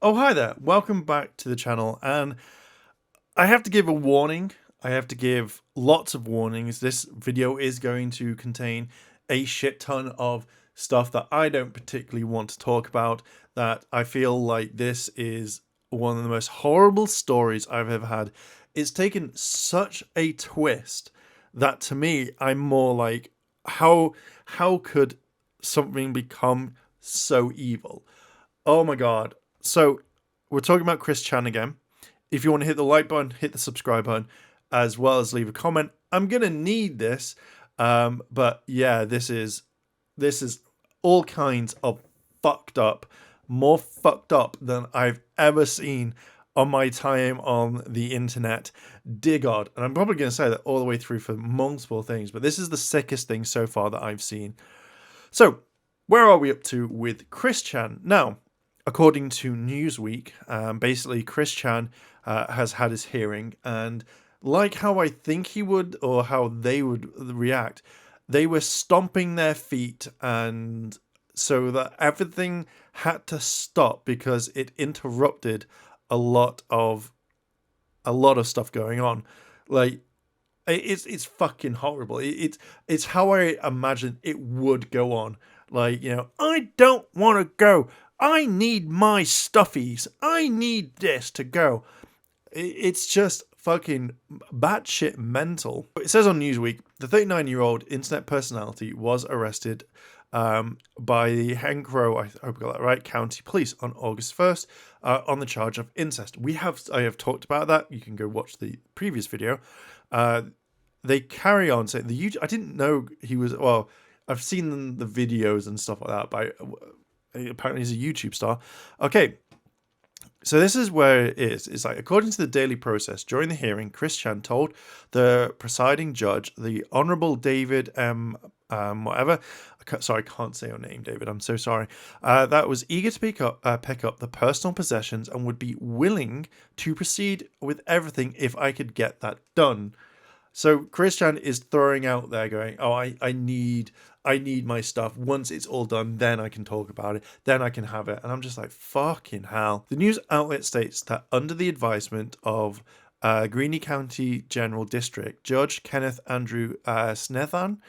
Oh, hi there. Welcome back to the channel. And I have to give a warning. I have to give lots of warnings. This video is going to contain a shit ton of stuff that I don't particularly want to talk about, that I feel like this is one of the most horrible stories I've ever had. It's taken such a twist that to me, I'm more like, how could something become so evil? Oh my god. So we're talking about Chris Chan again. If you want to hit the like button, hit the subscribe button, as well as leave a comment. I'm gonna need this. But yeah, this is all kinds of fucked up, more fucked up than I've ever seen on my time on the internet. Dear God. And I'm probably gonna say that all the way through for multiple things, but this is the sickest thing so far that I've seen. So, where are we up to with Chris Chan? Now, according to Newsweek, basically Chris Chan has had his hearing, and like how I think he would, or how they would react, they were stomping their feet, and so that everything had to stop because it interrupted a lot of stuff going on. Like, it's fucking horrible. It's how I imagine it would go on. Like, I don't want to go. I need my stuffies. I need this to go. It's just fucking batshit mental. It says on Newsweek, the 39-year-old internet personality was arrested by the Henkro, I hope I got that right, County Police on August 1st on the charge of incest. I have talked about that. You can go watch the previous video. They carry on saying I didn't know he was, well, I've seen the videos and stuff like that, but apparently he's a YouTube star. Okay, so this is where it is. It's like, according to the Daily Process, during the hearing, Chris Chan told the presiding judge, the Honorable David whatever, sorry, I can't say your name, David, I'm so sorry, that was eager to pick up the personal possessions and would be willing to proceed with everything if I could get that done. So Chris Chan is throwing out there going, oh, I need my stuff. Once it's all done, then I can talk about it. Then I can have it. And I'm just like, fucking hell. The news outlet states that under the advisement of Greene County General District Judge Kenneth Andrew Snethan,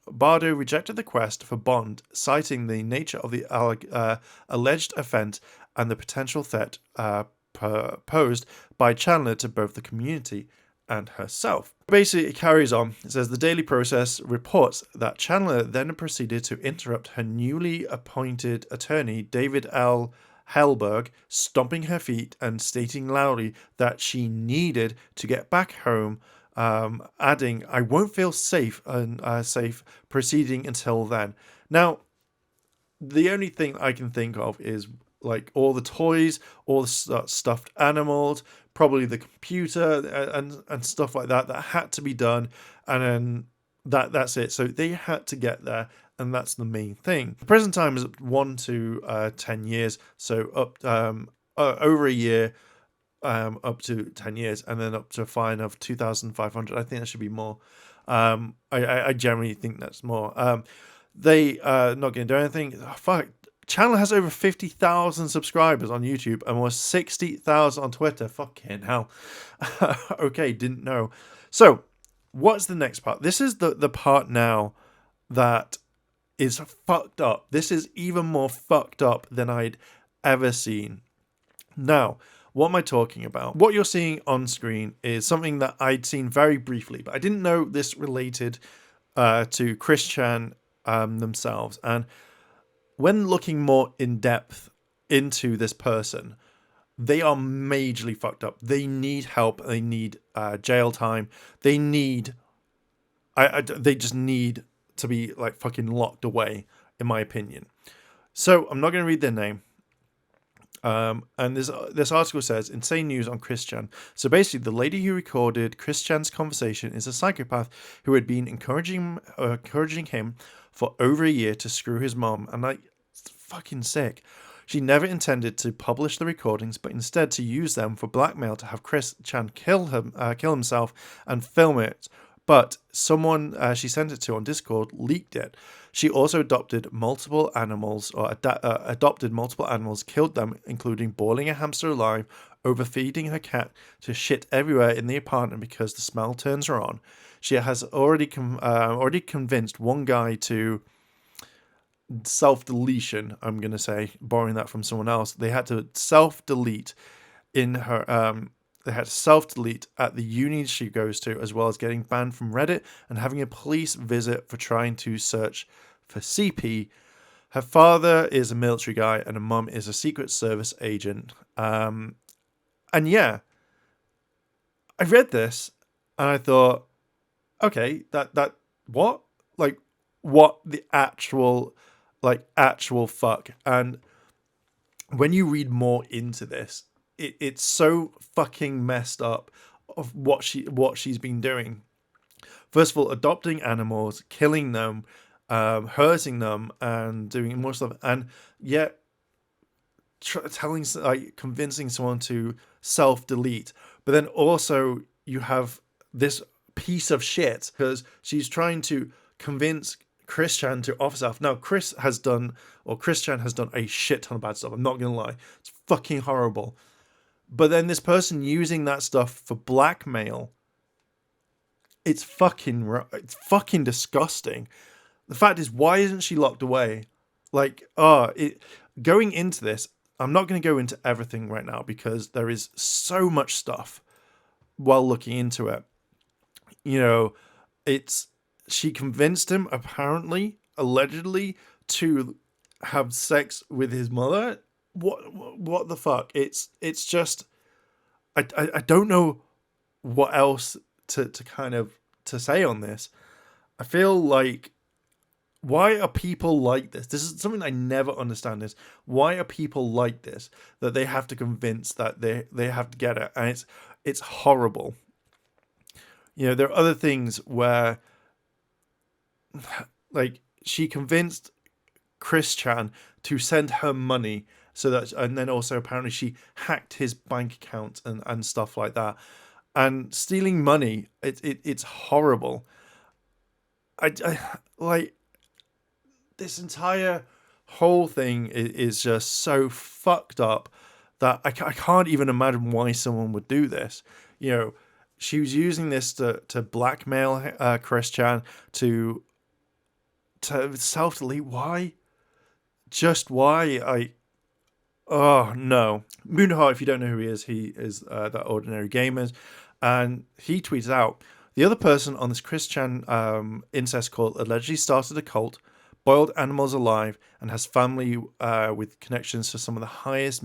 Bardo rejected the request for bond, citing the nature of the alleged offence and the potential threat posed by Chandler to both the community and herself. Basically, it carries on. It says the Daily Process reports that Chandler then proceeded to interrupt her newly appointed attorney, David L. Hellberg, stomping her feet and stating loudly that she needed to get back home, adding, "I won't feel safe proceeding until then." Now, the only thing I can think of is like all the toys, all the stuffed animals, probably the computer and stuff like that had to be done, and then that's it. So they had to get there, and that's the main thing. The prison time is 1 to 10 years, so up over a year, up to 10 years, and then up to a fine of 2,500. I think that should be more. I generally think that's more. They not going to do anything. Oh, fuck. Channel has over 50,000 subscribers on YouTube and was 60,000 on Twitter. Fucking hell. Okay, didn't know. So, what's the next part? This is the part now that is fucked up. This is even more fucked up than I'd ever seen. Now, what am I talking about? What you're seeing on screen is something that I'd seen very briefly, but I didn't know this related to Chris Chan themselves. And when looking more in depth into this person, they are majorly fucked up. They need help. They need jail time. They need, they just need to be like fucking locked away, in my opinion. So I'm not going to read their name. And this article says, insane news on Chris Chan. So basically, the lady who recorded Chris Chan's conversation is a psychopath who had been encouraging him for over a year to screw his mom, and it's fucking sick. She never intended to publish the recordings, but instead to use them for blackmail to have Chris Chan kill himself and film it, but someone she sent it to on Discord leaked it. She also adopted multiple animals, killed them, including boiling a hamster alive, overfeeding her cat to shit everywhere in the apartment because the smell turns her on. She has already convinced one guy to self-deletion, I'm going to say, borrowing that from someone else. They had to self-delete in her... They had to self-delete at the uni she goes to, as well as getting banned from Reddit and having a police visit for trying to search for CP. Her father is a military guy and her mum is a Secret Service agent. And yeah, I read this and I thought, okay, that what? Like, what the actual fuck? And when you read more into this, it's so fucking messed up of what she's been doing. First of all, adopting animals, killing them, hurting them, and doing more stuff, and yet convincing someone to self-delete. But then also you have this piece of shit because she's trying to convince Chris Chan to off herself. Now, Chris Chan has done a shit ton of bad stuff. I'm not gonna lie, it's fucking horrible. But then this person using that stuff for blackmail, it's fucking disgusting. The fact is, why isn't she locked away? Going into this, I'm not going to go into everything right now because there is so much stuff while looking into it. You know, she convinced him, apparently, allegedly, to have sex with his mother. What the fuck? It's just, I don't know what else to say on this. I feel like, why are people like this? This is something I never understand is, why are people like this? That they have to convince that they have to get it. And it's horrible. You know, there are other things where, like, she convinced Chris Chan to send her money so that, and then also apparently she hacked his bank account and stuff like that. And stealing money, it's horrible. I like, this entire whole thing is just so fucked up that I can't even imagine why someone would do this. You know, she was using this to blackmail Chris Chan to self-delete. Why? Just why? Oh no. Moonheart, if you don't know who he is that Ordinary Gamers, and he tweets out, the other person on this Chris Chan incest cult allegedly started a cult, boiled animals alive, and has family with connections to some of the highest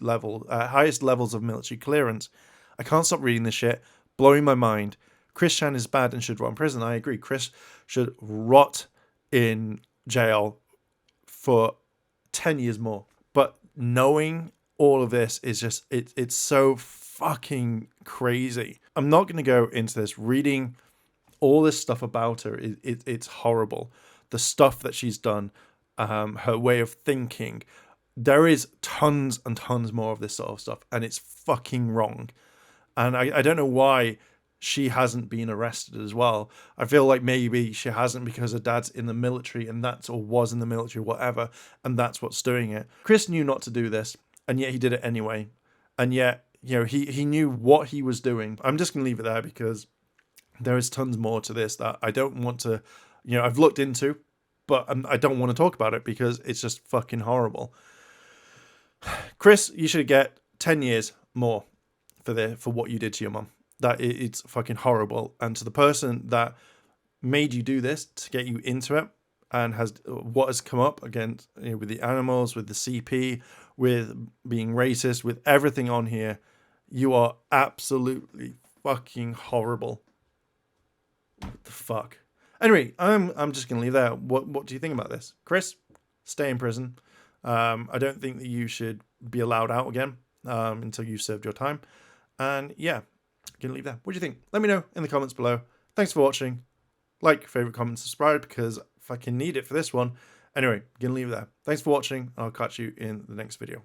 levels of military clearance. I can't stop reading this shit. Blowing my mind. Chris Chan is bad and should rot in prison. I agree. Chris should rot in jail for 10 years more. But knowing all of this is just, it's so fucking crazy. I'm not going to go into this. Reading all this stuff about her, it's horrible. The stuff that she's done, her way of thinking. There is tons and tons more of this sort of stuff, and it's fucking wrong. And I don't know why she hasn't been arrested as well. I feel like maybe she hasn't because her dad's in the military and or was in the military, whatever, and that's what's doing it. Chris knew not to do this, and yet he did it anyway. And yet, you know, he knew what he was doing. I'm just going to leave it there because there is tons more to this that I don't want to, you know, I've looked into, but I don't want to talk about it because it's just fucking horrible. Chris, you should get 10 years more for what you did to your mum. That it's fucking horrible. And to the person that made you do this to get you into it, and what has come up against, you know, with the animals, with the CP, with being racist, with everything on here, you are absolutely fucking horrible. What the fuck? Anyway, I'm just gonna leave there. What do you think about this, Chris? Stay in prison. I don't think that you should be allowed out again until you've served your time. And yeah, gonna leave there. What do you think? Let me know in the comments below. Thanks for watching. Like, favorite, comment, subscribe because I fucking need it for this one. Anyway, gonna leave it there. Thanks for watching. I'll catch you in the next video.